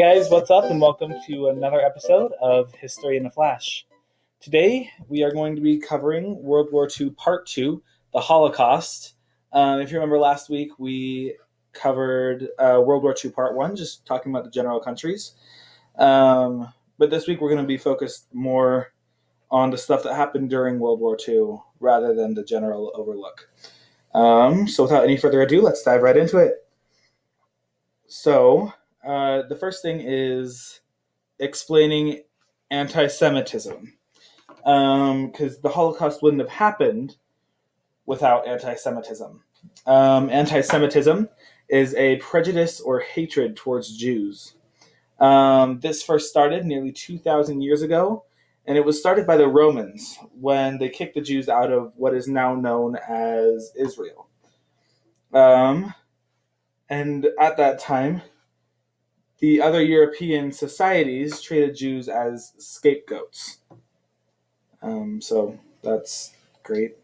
guys, what's up, and welcome to another episode of History in a Flash. Today we are going to be covering World War II Part 2, the Holocaust. If you remember last week, we covered World War II Part 1, just talking about the general countries. But this week we're going to be focused more on the stuff that happened during World War II rather than the general overlook. So without any further ado, let's dive right into it. So, the first thing is explaining anti-Semitism, because the Holocaust wouldn't have happened without anti-Semitism. Anti-Semitism is a prejudice or hatred towards Jews. This first started nearly 2,000 years ago, and it was started by the Romans when they kicked the Jews out of what is now known as Israel. And at that time, the other European societies treated Jews as scapegoats. So that's great.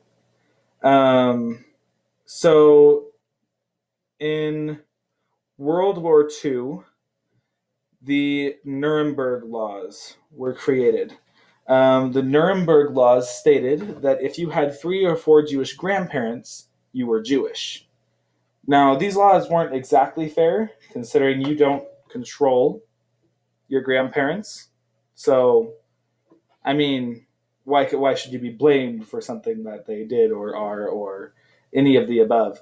So in World War II, the Nuremberg laws were created. The Nuremberg laws stated that if you had 3 or 4 Jewish grandparents, you were Jewish. Now, these laws weren't exactly fair, considering you don't control your grandparents. So, I mean, why should you be blamed for something that they did or are or any of the above?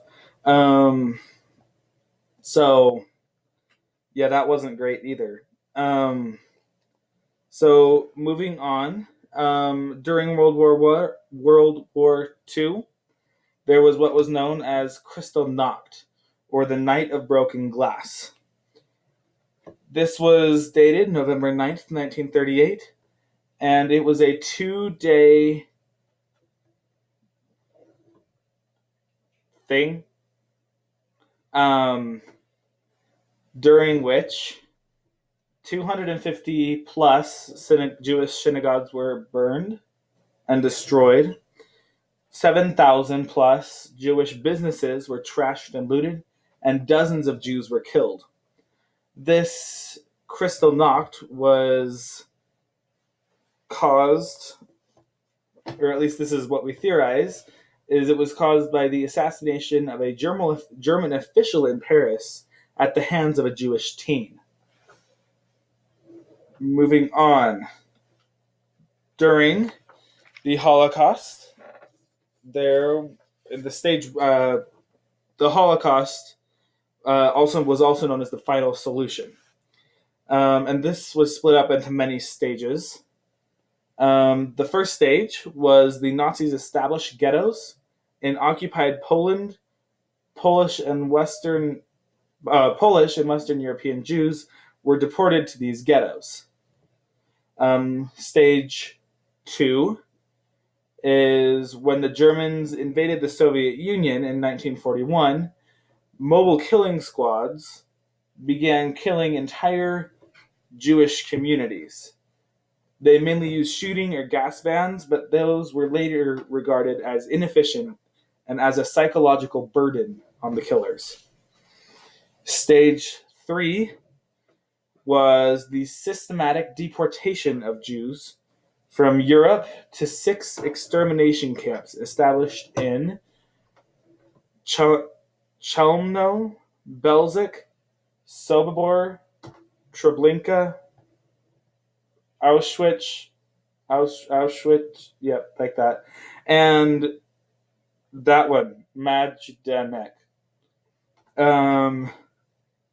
So, yeah, that wasn't great either. So, moving on, during World War II, there was what was known as Kristallnacht, or the Night of Broken Glass. This was dated November 9th, 1938, and it was a 2-day thing, during which 250 plus Jewish synagogues were burned and destroyed. 7,000 plus Jewish businesses were trashed and looted, and dozens of Jews were killed. This Kristallnacht was caused, or at least this is what we theorize, is it was caused by the assassination of a German official in Paris at the hands of a Jewish teen. Moving on. During the Holocaust, the Holocaust was also known as the final solution. And this was split up into many stages. The first stage was the Nazis established ghettos in occupied Poland. Polish and Western European Jews were deported to these ghettos. Stage 2 is when the Germans invaded the Soviet Union in 1941. Mobile killing squads began killing entire Jewish communities. They mainly used shooting or gas vans, but those were later regarded as inefficient and as a psychological burden on the killers. Stage 3 was the systematic deportation of Jews from Europe to 6 extermination camps established in Chelmno, Belzec, Sobibor, Treblinka, Auschwitz, yep, like that, and that one, Majdanek.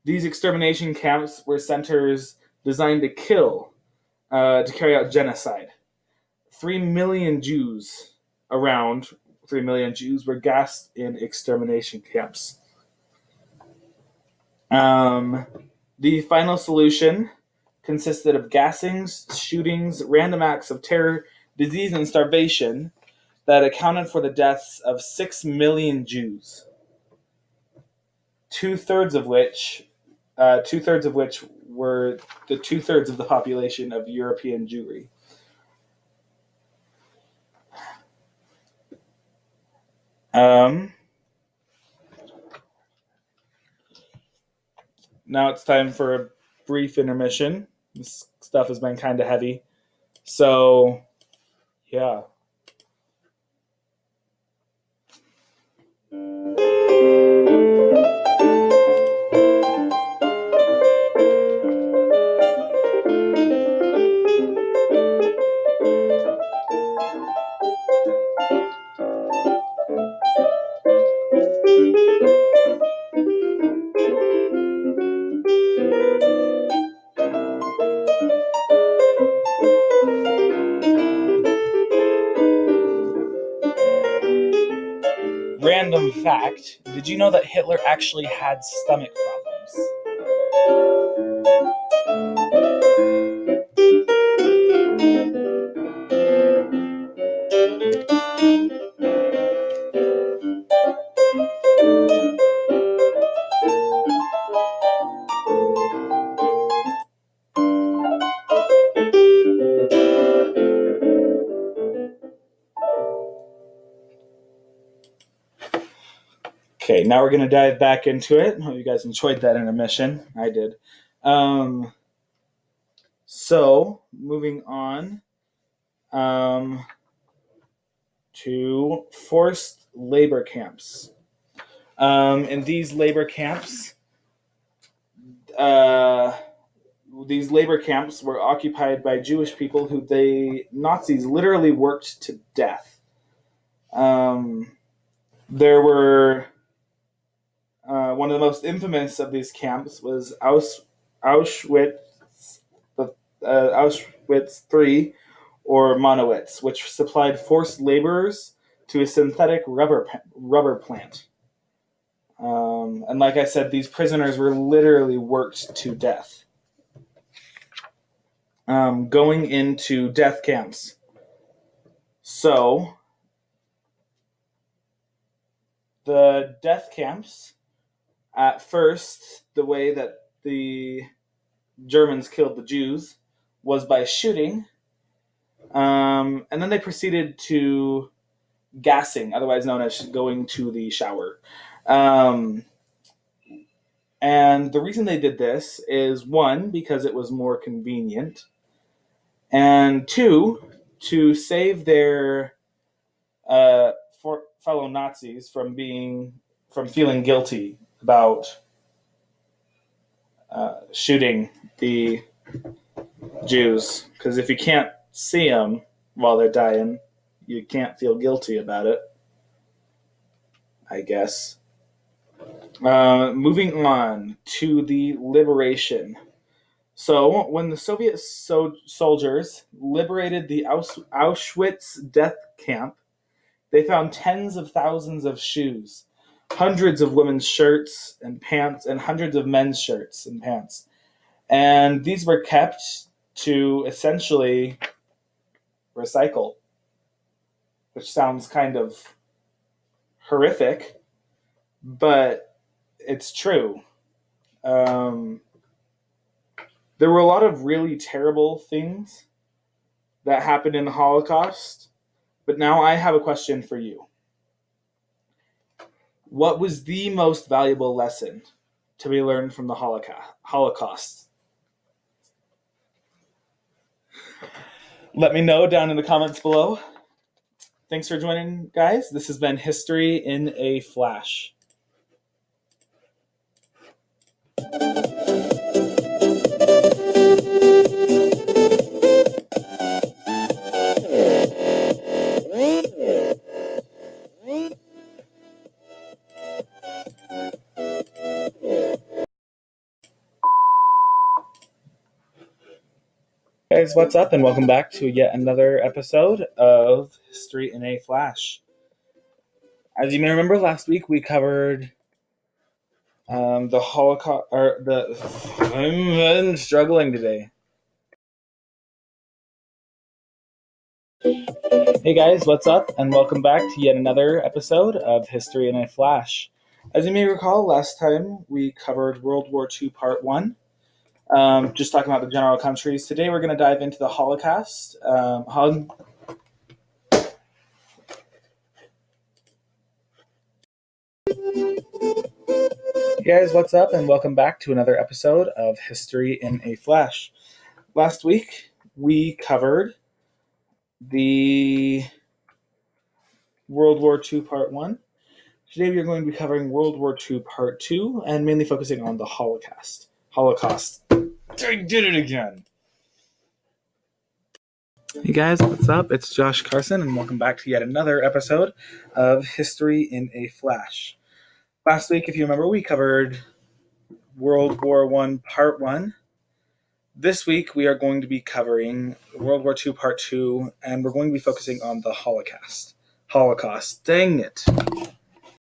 These extermination camps were centers designed to carry out genocide. 3 million Jews, around 3 million Jews, were gassed in extermination camps. The final solution consisted of gassings, shootings, random acts of terror, disease, and starvation that accounted for the deaths of 6 million Jews. Two-thirds of which were the 2/3 of the population of European Jewry. Now it's time for a brief intermission. This stuff has been kind of heavy. So, yeah. Random fact, did you know that Hitler actually had stomach problems? Okay, now we're going to dive back into it. Hope you guys enjoyed that intermission. I did. So, moving on to forced labor camps. In these labor camps, were occupied by Jewish people who the Nazis literally worked to death. There were one of the most infamous of these camps was Auschwitz III, or Monowitz, which supplied forced laborers to a synthetic rubber plant. And like I said, these prisoners were literally worked to death. Going into death camps. So, the death camps, at first, the way that the Germans killed the Jews was by shooting, and then they proceeded to gassing, otherwise known as going to the shower. And the reason they did this is, one, because it was more convenient, and two, to save their fellow Nazis from feeling guilty about shooting the Jews. Because if you can't see them while they're dying, you can't feel guilty about it, I guess. Moving on to the liberation. So, when the Soviet soldiers liberated the Auschwitz death camp, they found tens of thousands of shoes, hundreds of women's shirts and pants, and hundreds of men's shirts and pants. And these were kept to essentially recycle, which sounds kind of horrific, but it's true. There were a lot of really terrible things that happened in the Holocaust, but now I have a question for you. What was the most valuable lesson to be learned from the Holocaust? Let me know down in the comments below. Thanks for joining, guys. This has been History in a Flash. Guys, what's up, and welcome back to yet another episode of History in a Flash. As you may remember, last week we covered the Holocaust, I'm struggling today. Hey guys, what's up, and welcome back to yet another episode of History in a Flash. As you may recall, last time we covered World War II Part 1. Just talking about the general countries. Today we're going to dive into the Holocaust. Hey guys, what's up? And welcome back to another episode of History in a Flash. Last week we covered the World War II Part 1. Today we are going to be covering World War II Part 2 and mainly focusing on the Holocaust. I did it again. Hey guys, what's up? It's Josh Carson and welcome back to yet another episode of History in a Flash. Last week, if you remember, we covered World War I Part 1. This week, we are going to be covering World War II Part 2, and we're going to be focusing on the Holocaust. Dang it.